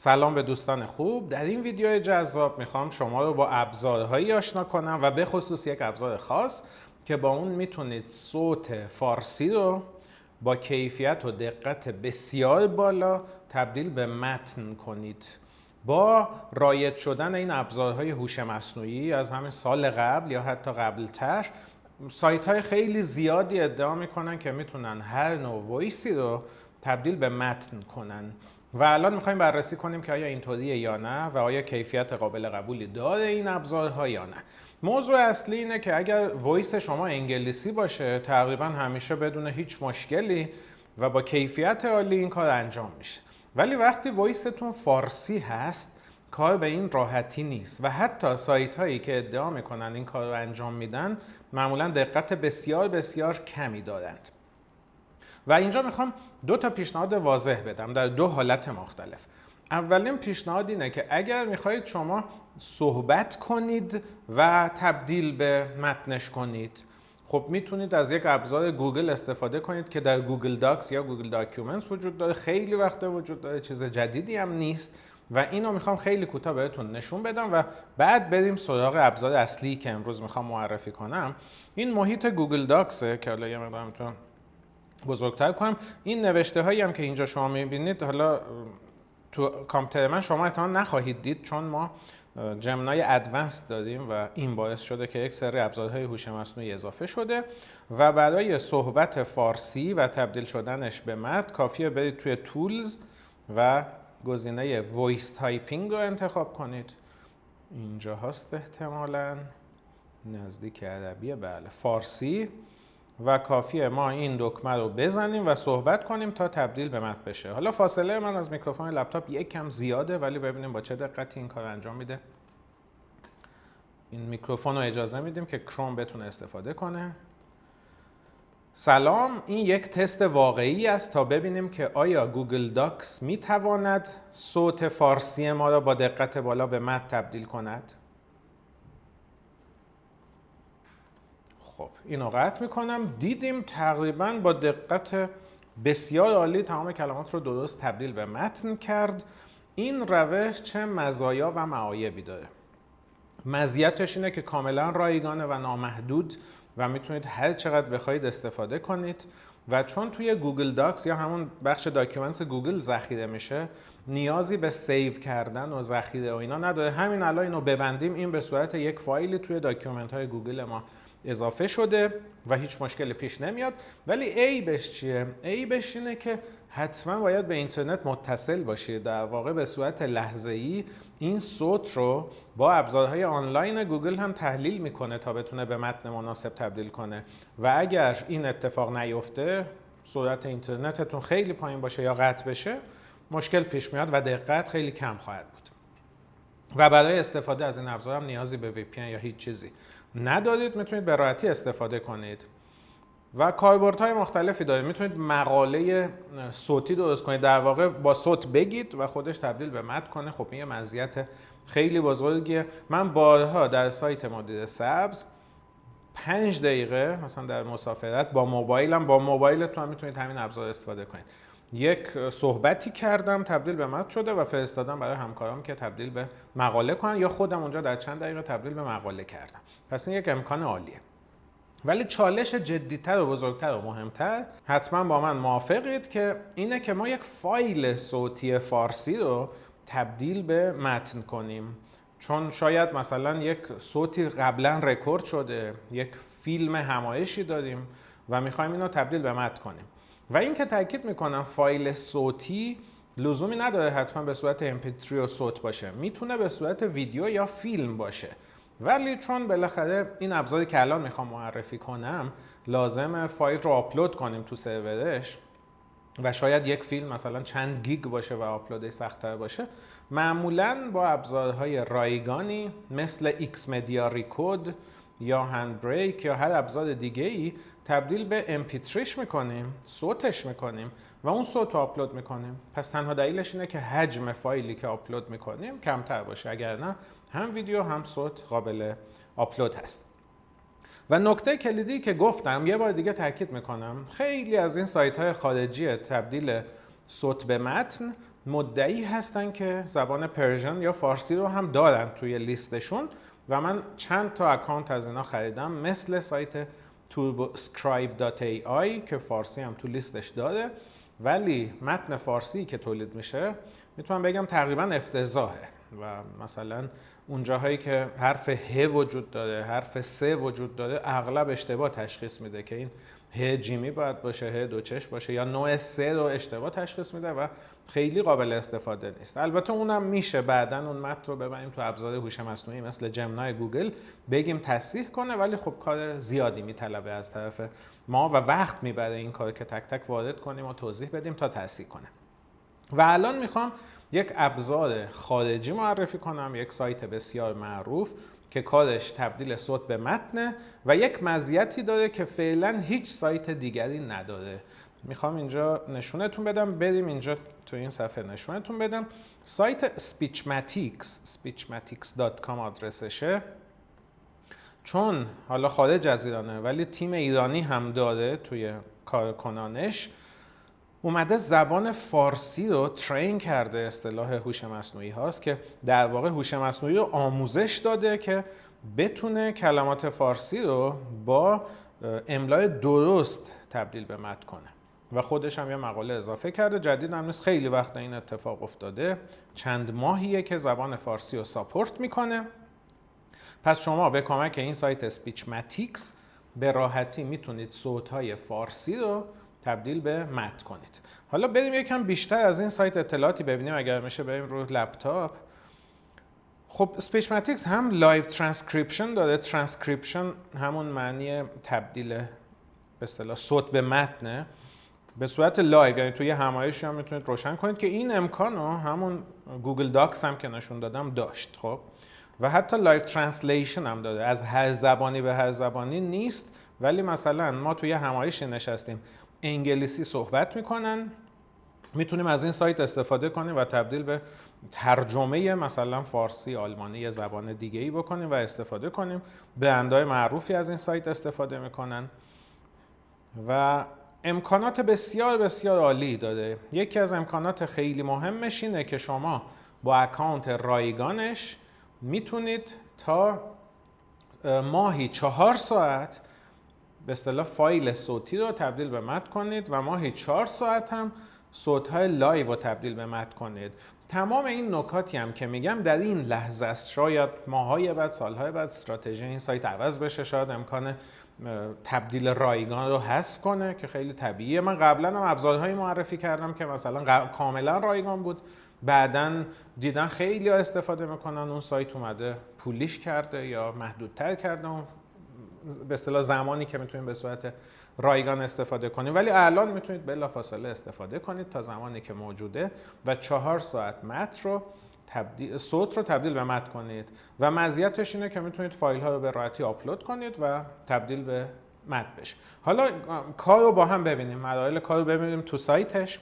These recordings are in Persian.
سلام به دوستان خوب. در این ویدیو جذاب میخوام شما رو با ابزارهایی آشنا کنم و به خصوص یک ابزار خاص که با اون میتونید صوت فارسی رو با کیفیت و دقت بسیار بالا تبدیل به متن کنید. با رایج شدن این ابزارهای هوش مصنوعی از همین سال قبل یا حتی قبلتر، سایت های خیلی زیادی ادعا میکنن که میتونن هر نوع وایسی رو تبدیل به متن کنن و الان میخوایم بررسی کنیم که آیا اینطوریه یا نه و آیا کیفیت قابل قبولی داره این ابزارها یا نه. موضوع اصلی اینه که اگر وایس شما انگلیسی باشه تقریبا همیشه بدون هیچ مشکلی و با کیفیت عالی این کار انجام میشه، ولی وقتی وایستون فارسی هست کار به این راحتی نیست و حتی سایت هایی که ادعا میکنن این کار رو انجام میدن معمولا دقت بسیار بسیار کمی دارند. و اینجا میخوام دو تا پیشنهاد واضح بدم در دو حالت مختلف. اولین پیشنهاد اینه که اگر میخواهید شما صحبت کنید و تبدیل به متنش کنید، خب میتونید از یک ابزار گوگل استفاده کنید که در گوگل داکس یا گوگل داکیومنتس وجود داره، خیلی وقت وجود داره، چیز جدیدی هم نیست و اینو میخوام خیلی کوتاه بهتون نشون بدم و بعد بریم سراغ ابزار اصلی که امروز میخوام معرفی کنم. این محیط گوگل داکسه که حالا یه مقدار میتونم بزرگتر کنم. این نوشته هایی هم که اینجا شما میبینید حالا تو کامپیوتر من شما احتمال نخواهید دید چون ما جمنای ادوانس داریم و این باعث شده که یک سری ابزارهای هوش مصنوعی اضافه شده و برای صحبت فارسی و تبدیل شدنش به متن کافیه برید توی تولز و گزینه وایس تایپینگ رو انتخاب کنید. اینجا هست احتمالاً نزدیک عربیه، بله فارسی، و کافیه ما این دکمه رو بزنیم و صحبت کنیم تا تبدیل به متن بشه. حالا فاصله من از میکروفون لپتاپ یک کم زیاده ولی ببینیم با چه دقتی این کار انجام میده. این میکروفون رو اجازه میدیم که کروم بتونه استفاده کنه. سلام، این یک تست واقعی است تا ببینیم که آیا گوگل داکس میتواند صوت فارسی ما را با دقت بالا به متن تبدیل کند. خب اینو قطع میکنم. دیدیم تقریبا با دقت بسیار عالی تمام کلمات رو درست تبدیل به متن کرد. این روش چه مزایا و معایبی داره؟ مزیتش اینه که کاملا رایگانه و نامحدود و میتونید هر چقدر بخواید استفاده کنید و چون توی گوگل داکس یا همون بخش داکیومنتس گوگل ذخیره میشه نیازی به سیو کردن و ذخیره و اینا نداره. همین الان اینو ببندیم این به صورت یک فایلی توی داکیومنت های گوگل ما اضافه شده و هیچ مشکلی پیش نمیاد. ولی عیبش چیه؟ عیبش اینه که حتما باید به اینترنت متصل باشید. در واقع به صورت لحظه‌ای این صوت رو با ابزارهای آنلاین گوگل هم تحلیل میکنه تا بتونه به متن مناسب تبدیل کنه و اگر این اتفاق نیفته، سرعت اینترنتتون خیلی پایین باشه یا قطع بشه، مشکل پیش میاد و دقت خیلی کم خواهد بود. و برای استفاده از این ابزار هم نیازی به VPN یا هیچ چیزی ندارید، میتونید به راحتی استفاده کنید و کاربردهای مختلفی داره. میتونید مقاله صوتی درست کنید، در واقع با صوت بگید و خودش تبدیل به متن کنه. خب این یه مزیت خیلی بزرگیه. من بارها در سایت مدیر سبز 5 دقیقه مثلا در مسافرت با موبایلتون هم میتونید همین ابزار استفاده کنید. یک صحبتی کردم تبدیل به متن شده و فرستادم برای همکارام که تبدیل به مقاله کنن یا خودم اونجا در چند دقیقه تبدیل به مقاله کردم. پس این یک امکان عالیه. ولی چالش جدی‌تر و بزرگتر و مهمتر، حتما با من موافقید، که اینه که ما یک فایل صوتی فارسی رو تبدیل به متن کنیم. چون شاید مثلا یک صوتی قبلا رکورد شده، یک فیلم همایشی داریم و میخوایم اینو تبدیل به متن کنیم. و این که تاکید میکنم فایل صوتی لزومی نداره حتما به صورت MP3 و صوت باشه، میتونه به صورت ویدیو یا فیلم باشه. ولی چون بالاخره این ابزاری که الان میخوام معرفی کنم لازمه فایل رو آپلود کنیم تو سرورش و شاید یک فیلم مثلا چند گیگ باشه و آپلودش سخت‌تر باشه، معمولاً با ابزارهای رایگانی مثل ایکس مدیا ریکورد یا هند بریک یا هر ابزار دیگه‌ای تبدیل به MP3 میکنیم، صوتش میکنیم و اون صوت رو آپلود میکنیم. پس تنها دلیلش اینه که حجم فایلی که آپلود میکنیم کمتر باشه، اگر نه هم ویدیو هم صوت قابل آپلود هست. و نکته کلیدی که گفتم یه بار دیگه تاکید میکنم، خیلی از این سایت های خارجی تبدیل صوت به متن مدعی هستن که زبان پرژن یا فارسی رو هم دارن توی لیستشون و من چند تا اکانت از اینا خریدم، مثل سایت turboscribe.ai که فارسی هم تو لیستش داره، ولی متن فارسی که تولید میشه میتونم بگم تقریبا افتضاحه و مثلا اون جاهایی که حرف ه وجود داره، حرف س وجود داره، اغلب اشتباه تشخیص میده که این ه جیمی باید باشه، ه دو چشم باشه، یا نوع س رو اشتباه تشخیص میده و خیلی قابل استفاده نیست. البته اونم میشه بعداً اون متن رو ببریم تو ابزار هوش مصنوعی مثل جمنای گوگل بگیم تصحیح کنه، ولی خب کار زیادی میطلبه از طرف ما و وقت میبره این کار که تک تک وارد کنیم و توضیح بدیم تا تصحیح کنه. و الان میخوام یک ابزار خارجی معرفی کنم، یک سایت بسیار معروف که کارش تبدیل صوت به متن و یک مزیتی داره که فعلا هیچ سایت دیگری نداره. میخوام اینجا نشونتون بدم، بریم اینجا تو این صفحه نشونتون بدم. سایت speechmatics.com آدرسشه. چون حالا خارج از ایرانه ولی تیم ایرانی هم داره توی کارکنانش، اومده زبان فارسی رو ترین کرده، اصطلاح هوش مصنوعی هاست که در واقع هوش مصنوعی رو آموزش داده که بتونه کلمات فارسی رو با املای درست تبدیل به متن کنه و خودش هم یه مقاله اضافه کرده. جدید هم نیست، خیلی وقت این اتفاق افتاده، چند ماهیه که زبان فارسی رو ساپورت میکنه. پس شما به کمک این سایت اسپیچماتیکس به راحتی میتونید صوت‌های فارسی رو تبدیل به متن کنید. حالا بریم یکم بیشتر از این سایت اطلاعاتی ببینیم، اگر میشه بریم رو لپتاپ. خب اسپیچماتیکس هم لایو ترانسکریپشن داره. ترانسکریپشن همون معنی تبدیل به اصطلاح صوت به متنه به صورت لایو، یعنی توی همایشی هم میتونید روشن کنید که این امکان رو همون گوگل داکس هم که نشون دادم داشت. خب و حتی لایو ترنسلیشن هم داره، از هر زبانی به هر زبانی نیست، ولی مثلا ما توی همایشی نشستیم انگلیسی صحبت میکنن، میتونیم از این سایت استفاده کنیم و تبدیل به ترجمه مثلا فارسی، آلمانی یا زبان دیگه ای بکنیم و استفاده کنیم. برندهای معروفی از این سایت استفاده میکنن و امکانات بسیار بسیار عالی داره. یکی از امکانات خیلی مهمش اینه که شما با اکانت رایگانش میتونید تا ماهی 4 ساعت به اصطلاح فایل صوتی رو تبدیل به متن کنید و ماهی 4 ساعت هم صوت‌های لایو رو تبدیل به متن کنید. تمام این نکاتی هم که میگم در این لحظه است، شاید ماهای بعد، سالهای بعد استراتژی این سایت عوض بشه، شاید امکان تبدیل رایگان رو حذف کنه که خیلی طبیعیه. من قبلا هم ابزارهایی معرفی کردم که مثلا کاملا رایگان بود، بعدن دیدن خیلی ها استفاده میکنن، اون سایت اومده پولیش کرده یا محدودتر کرده به اصطلاح زمانی که میتونید به صورت رایگان استفاده کنید، ولی الان میتونید بلافاصله استفاده کنید تا زمانی که موجوده و 4 ساعت متن رو صوت رو تبدیل به متن کنید و مزیتش اینه که میتونید فایل ها رو به راحتی آپلود کنید و تبدیل به متن بشه. حالا کار رو با هم ببینیم، مراحل کار رو ببینیم تو سایتش.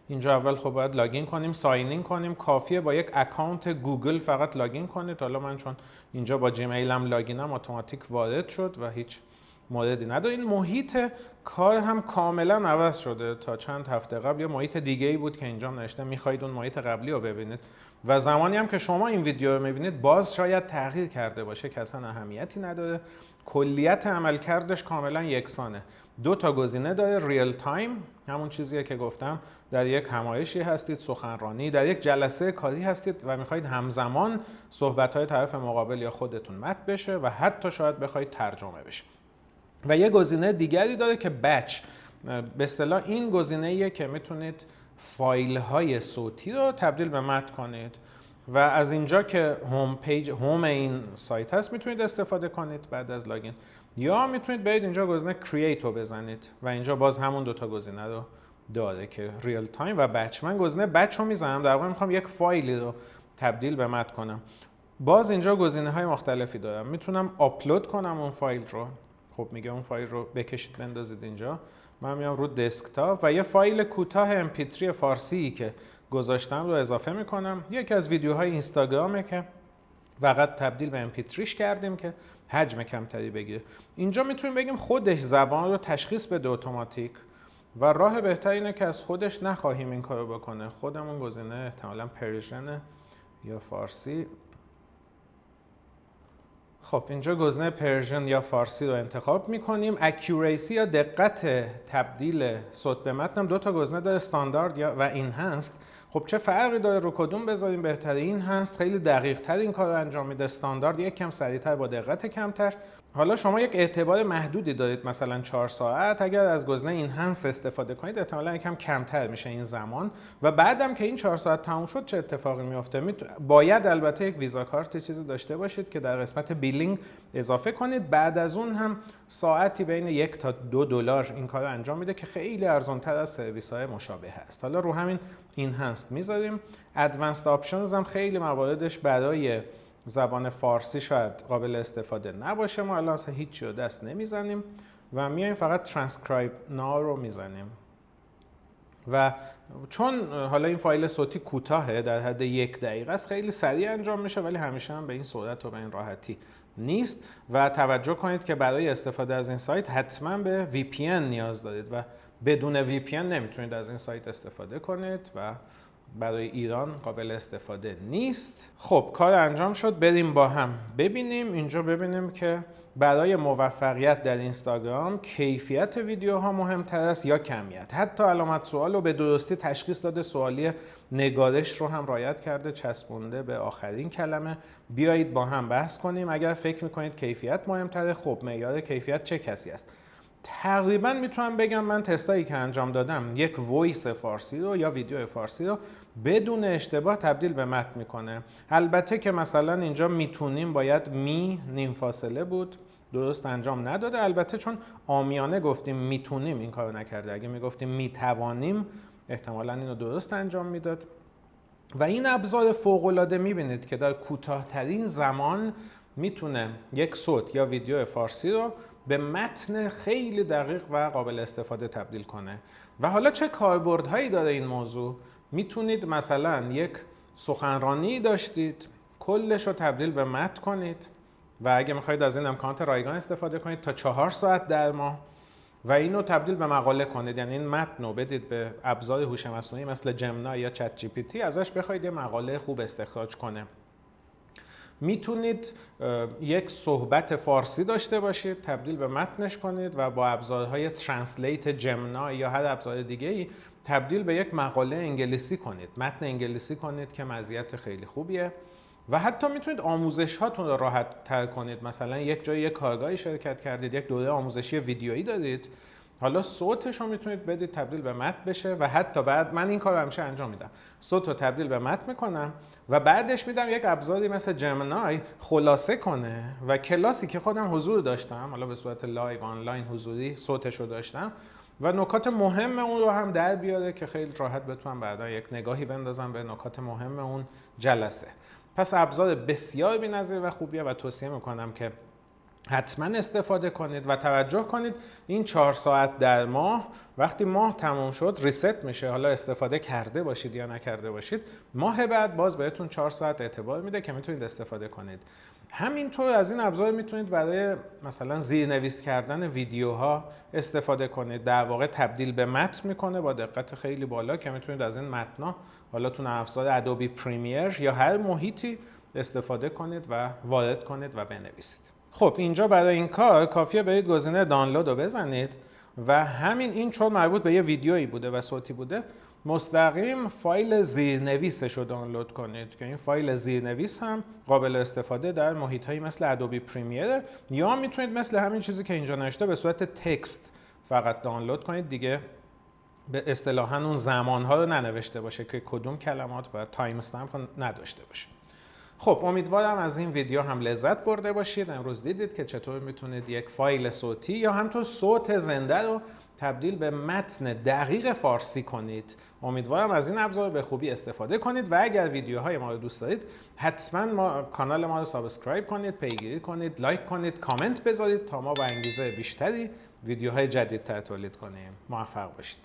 اینجا اول خب باید لاگین کنیم، ساین این کنیم. کافیه با یک اکانت گوگل فقط لاگین کنید. حالا من چون اینجا با جیمیلم لاگینم اتوماتیک وارد شد و هیچ موردی نداره. این محیط کار هم کاملا عوض شده. تا چند هفته قبل یه محیط دیگه ای بود که اینجا نوشته میخواید اون محیط قبلی رو ببینید و زمانی هم که شما این ویدیو رو میبینید باز شاید تغییر کرده باشه که اصلا اهمیتی نداره. کلیت عملکردش کاملا یکسانه. 2 تا گزینه داره، ریل تایم، همون چیزیه که گفتم، در یک همایشی هستید، سخنرانی، در یک جلسه کاری هستید و میخواید همزمان صحبت‌های طرف مقابل یا خودتون متن بشه و حتی شاید بخواید ترجمه بشه. و یه گزینه دیگری داره که بچ، به اصطلاح این گزینه‌ایه که میتونید فایل‌های صوتی رو تبدیل به متن کنید و از اینجا که هوم این سایت هست میتونید استفاده کنید بعد از لاگین، یا میتونید برید اینجا گزینه کرییت رو بزنید و اینجا باز همون 2 تا گزینه رو داره که ریل تایم و بچ. من گزینه بچ رو میزنم، در واقع میخوام یک فایلی رو تبدیل به متن کنم. باز اینجا گزینه‌های مختلفی دارم، میتونم آپلود کنم اون فایل رو. خب میگه اون فایل رو بکشید بندازید اینجا. من میام رو دسکتاپ و یه فایل کوتاه MP3 فارسی که گذاشتم رو اضافه میکنم. یکی از ویدیوهای اینستاگرامه که فقط تبدیل به MP3ش کردیم که حجم کمتری بگیره. اینجا میتونیم بگیم خودش زبان رو تشخیص بده اتوماتیک و راه بهتر اینه که از خودش نخواهیم این کارو بکنه، خودمون گزینه احتمالاً پرژن یا فارسی. خب اینجا گزینه پرژن یا فارسی رو انتخاب میکنیم. اکیوریسی یا دقت تبدیل صوت به متن هم دو تا گزینه داره، استاندارد و اینهنسد. خب چه فرقی داره، رو کدوم بذاریم بهتره؟ این هست خیلی دقیق تر این کار رو انجام میده، استاندارد یک کم سریعتر با دقت کمتر. حالا شما یک اعتبار محدودی دارید، مثلا 4 ساعت، اگر از گزینه اینهنس استفاده کنید احتمالاً یکم کمتر میشه این زمان. و بعدم که این 4 ساعت تموم شد چه اتفاقی میفته؟ باید البته یک ویزا کارت چیزی داشته باشید که در قسمت بیلینگ اضافه کنید. بعد از اون هم ساعتی بین 1 تا 2 دلار این کارو انجام میده که خیلی ارزان‌تر از سرویس‌های مشابه است. حالا رو همین اینهنسد میذاریم. ادوانسد آپشنز هم خیلی مواردش برای زبان فارسی شاید قابل استفاده نباشه، ما الان اصلا هیچی رو دست نمیزنیم و میایم فقط ترانسکرایب ناو رو میزنیم. و چون حالا این فایل صوتی کوتاهه، در حد 1 دقیقه است، خیلی سریع انجام میشه، ولی همیشه هم به این سرعت و به این راحتی نیست. و توجه کنید که برای استفاده از این سایت حتما به VPN نیاز دارید و بدون VPN نمیتونید از این سایت استفاده کنید و برای ایران قابل استفاده نیست. خب کار انجام شد، بریم با هم ببینیم. اینجا ببینیم که برای موفقیت در اینستاگرام کیفیت ویدیوها مهمتر است یا کمیت. حتی علامت سوال رو به درستی تشخیص داده، سوالی نگارش رو هم رعایت کرده، چسبونده به آخرین کلمه. بیایید با هم بحث کنیم. اگر فکر میکنید کیفیت مهمتره، خب معیار کیفیت چه کسی است؟ تقریبا میتونم بگم من تستایی که انجام دادم، یک وایس فارسی رو یا ویدیو فارسی رو بدون اشتباه تبدیل به متن میکنه. البته که مثلا اینجا میتونیم باید نیم فاصله بود، درست انجام نداده. البته چون عامیانه گفتیم میتونیم این کارو نکرده، اگه میگفتیم میتوانیم احتمالاً اینو درست انجام میداد. و این ابزار فوق العاده میبینید که در کوتاه‌ترین زمان میتونه یک صوت یا ویدیو فارسی رو به متن خیلی دقیق و قابل استفاده تبدیل کنه. و حالا چه کاربردهایی داره این موضوع؟ میتونید مثلا یک سخنرانی داشتید، کلش رو تبدیل به متن کنید و اگه میخواید از این امکانات رایگان استفاده کنید تا 4 ساعت در ماه و اینو تبدیل به مقاله کنید. یعنی این متن رو بدید به ابزار هوش مصنوعی مثل جمنا یا چت جی پی تی، ازش بخواید یه مقاله خوب استخراج کنه. میتونید یک صحبت فارسی داشته باشید، تبدیل به متنش کنید و با ابزارهای ترنسلیت جمنا یا هر ابزار دیگه‌ای تبدیل به یک مقاله انگلیسی کنید، متن انگلیسی کنید که مزیت خیلی خوبیه. و حتی میتونید آموزش هاتون رو راحت تر کنید. مثلا یک جای یک کارگاهی شرکت کردید، یک دوره آموزشی ویدیویی دارید، حالا صوتش رو میتونید بدید تبدیل به متن بشه و حتی بعد من این کار رو همیشه انجام میدم، صوت رو تبدیل به متن میکنم و بعدش میدم یک ابزاری مثل جمنای خلاصه کنه و کلاسی که خودم حضور داشتم، حالا به صورت لایو آنلاین حضوری صوتش رو داشتم و نکات مهم اون رو هم در بیاره که خیلی راحت بتونم بعدا یک نگاهی بندازم به نکات مهم اون جلسه. پس ابزار بسیار بی‌نظیر و خوبیه و توصیه میکنم که حتما استفاده کنید و توجه کنید این 4 ساعت در ماه، وقتی ماه تموم شد ریست میشه. حالا استفاده کرده باشید یا نکرده باشید، ماه بعد باز بهتون 4 ساعت اعتبار میده که میتونید استفاده کنید. همینطور از این ابزار میتونید برای مثلا زیرنویس کردن ویدیوها استفاده کنید. در واقع تبدیل به متن میکنه با دقت خیلی بالا که میتونید از این متنا حالا تو افزار ادوبی پریمیر یا هر محیطی استفاده کنید و وارد کنید و بنویسید. خب اینجا برای این کار کافیه برید گزینه دانلود رو بزنید و این چون مربوط به یه ویدیویی بوده و صوتی بوده، مستقیم فایل زیرنویسش رو دانلود کنید که این فایل زیرنویس هم قابل استفاده در محیط‌هایی مثل ادوبی پریمیر، یا میتونید مثل همین چیزی که اینجا نوشته به صورت تکست فقط دانلود کنید دیگه، به اصطلاحاً اون زمان‌ها رو ننوشته باشه که کدوم کلمات باید تایم استمپ نداشته باشه. خب امیدوارم از این ویدیو هم لذت برده باشید. امروز دیدید که چطور میتونید یک فایل صوتی یا همینطور صوت زنده رو تبدیل به متن دقیق فارسی کنید. امیدوارم از این ابزار به خوبی استفاده کنید و اگر ویدیوهای ما رو دوست دارید حتما کانال ما رو سابسکرایب کنید، پیگیری کنید، لایک کنید، کامنت بذارید تا ما با انگیزه بیشتری ویدیوهای جدیدتر تولید کنیم. موفق باشید.